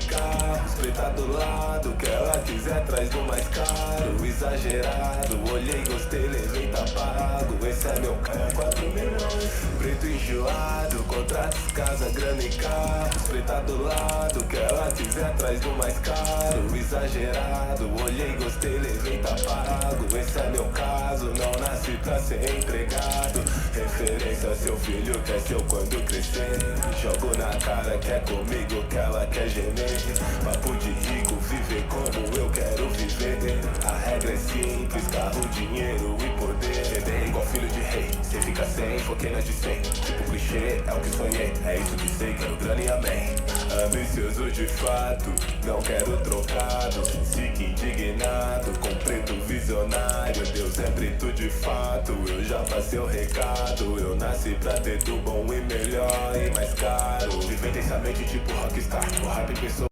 carros, preta do lado, que ela quiser atrás do mais caro. Exagerado, olhei, gostei, levei, tá pago. Esse é meu carro, 4 milhões. Preto enjoado, contratos, casa, grana e carros, preta do lado, que ela quiser atrás do mais caro. Exagerado, olhei, gostei, levei, tá pago. Esse é meu caso, não nasci pra ser empregado. Referência, seu filho que é seu quando crescer. Jogo na cara que é comigo que ela quer gemer. Papo de rico, viver como eu quero viver. A regra é simples, carro, dinheiro e poder. Vender igual filho de rei, cê fica sem, foquei nas de 100. Tipo clichê, é o que sonhei, é isso que sei, quero grana e amém. Ambicioso de fato, não quero trocado. Sique indignado, com preto visionário. Deus é preto de fato, eu já passei o recado. Eu nasci pra ter do bom e melhor e mais caro. Viver intensamente tipo rockstar, o rap pensou